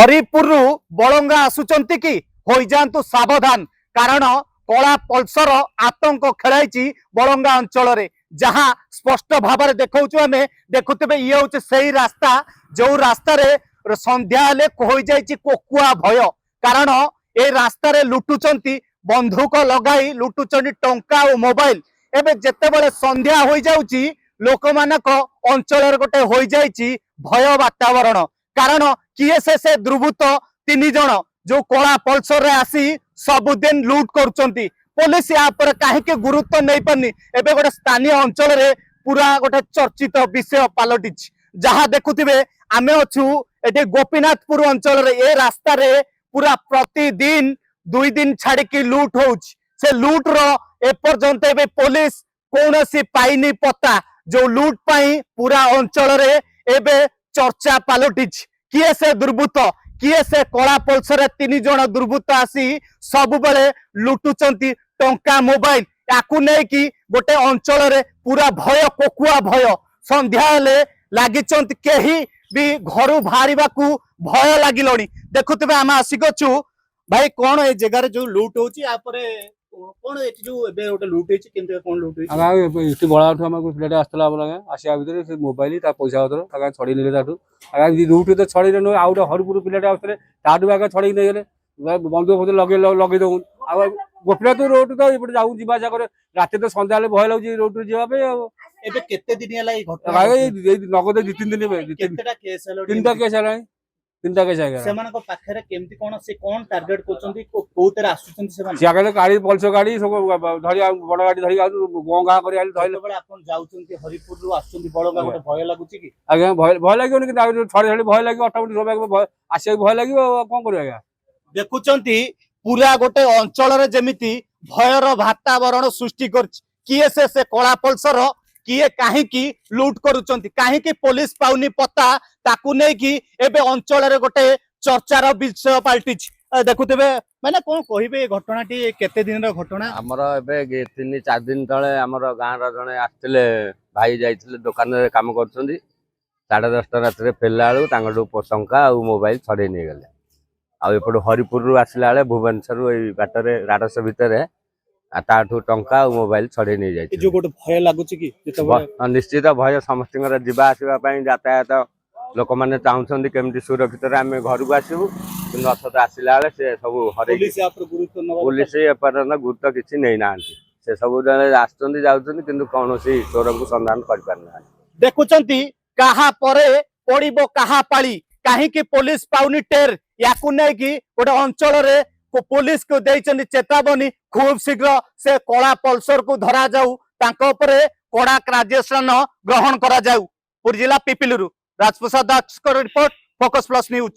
हरिपुर बलंगा आसुचंती कि हो जातु सावधान कारण कला पल्सर आतंक खेलाई बलंगा अंचल रे जहाँ स्पष्ट भाव में देखा आम देखुवे ये हूँ से रास्ता जो रास्ता संध्या हो जाए कोकुआ भय कारण ए रास्ता लुटुचंती बंधुक लगाई लुटुचंती टंका और मोबाइल एवं जिते संध्या हो जाऊँगी लोक मानक अंचल गोटे हो जाए भय वातावरण कारण किए से दुर्बृत्त तीन जन जो कला पल्सर रे आसी सबुदिन लुट करुचंती पुलिस या पर कहीं गुरुत्व नहीं पारनी एबे गोटे स्थानीय अंचल रे पूरा गोटे चर्चित विषय पलटि जहाँ देखुथिबे आमे अछु एटे गोपीनाथपुर अंचल रे ए रास्ता रे पूरा प्रतिदिन 2 दिन छाड़ी की लुट होउछ से लुट रो एपर्यंत एबे पुलिस कौनसी पाइनी पता जो लुट पाई पूरा अंचल रे एबे चर्चा पलटि किए से दुर्बृत्त किए से कला पल्सर 3 जन दुर्बृत्त आसी सब बेले लुटुचंती टंका मोबाइल याकू नहीं कि गोटे अंचल रे पूरा भय कोकुआ भय संध्या लगिचंती केही भी घर बाहर भय लगिलनी देखुते आम आसिकु भाई कौन ए जगह जो लुट होची कौन एटी जो एबे ओटे लूट हेची केनते कोन लूट हेची आगा इति बळाठू हमको प्लेट आस्तला बोला आसिया भीतर से मोबाइल ता पैसा उतर आगा छड़ी लेले ताठू आगा लूट तो छड़ी रे आउट हरपुर प्लेट आस्तले ताठू आगा छड़ी नै गेले बंदूक फंदूक लगे दउ आ गोपीनाथ रोड तो एपटे जाऊ जीवा जा करे राते तो संध्या ले भय लागू रोड जीवा पे एबे केते दिन हला ई घटना आगा नगद 2-3 दिन पे केतेटा केस हलो तीनटा केस हला तीनटा केस आगा सेमान को पाखरे केमती कोन से कोन टारगेट करचंती कोउतर आसुचंती सेमान सियागले गाड़ी पल्सर गाड़ी सब धरी बड़ गाड़ी धरी गंगा करी आली धइले बळे आपन जाउचंती हरिपुर रु आसुचंती बळगा गोटे भय लागुची कि आगे भय लागियो कि छड़ी छड़ी भय लागियो ऑटोमेटिक सब आसिया भय लागियो कोन करियो आगा देखुचंती पूरा गोटे अंचल रे जेमिति भयर वातावरण सृष्टि करछि किए से कला पल्सर किए काहे की लूट करूचंती काहे की पुलिस पाउनी पता ताकू नै कि एबे अंचल रे गोटे चर्चार विषय पलटि देखुतेबे माने कोन कहिबे घटनाटी केते दिन रो घटना हमर एबे 3-4 दिन तळे हमर गां रा जणे आस्तिले भाई जाइतिले दुकान रे काम करछंदी 10:30 रात रे फेला आलु तांगडू टंका आ मोबाइल छडे नै गेले आ एपड हरिपुर रु आसिला बेले भुवनेश्वर एई बाटरे राडस भितरे ताठू टंका आ मोबाइल छडे नै जाय जो गोटे भय लागुची कि निश्चित भय समस्तिंगर जीवा आसीबा पई यातायात लोक माने चाहुछंदी केमती सुरक्षित रे आमे घर को आसीबु किंतु अथत आसिला बेले से सब हरे पुलिस या पर गुरुत्व न पुलिस एपर गुरुत्व किछि नै नांती से सब जने आछंदी जाउछंदी किंतु कोनोसी चोर को संधान कर पारना देखुचंती कहा परे पड़िबो कहा पाली काहे कि पुलिस पाउनी टेर याकू नै कि गोटे अंचल रे पुलिस को देइचंदी चेतावनी खूब शीघ्र से कला पल्सर को धरा जाऊ तांको परे कड़ा कार्यानुष्ठान ग्रहण करा जाऊ पुरी जिला पिपिलुरु राजप्रसाद दास को रिपोर्ट फोकस प्लस न्यूज।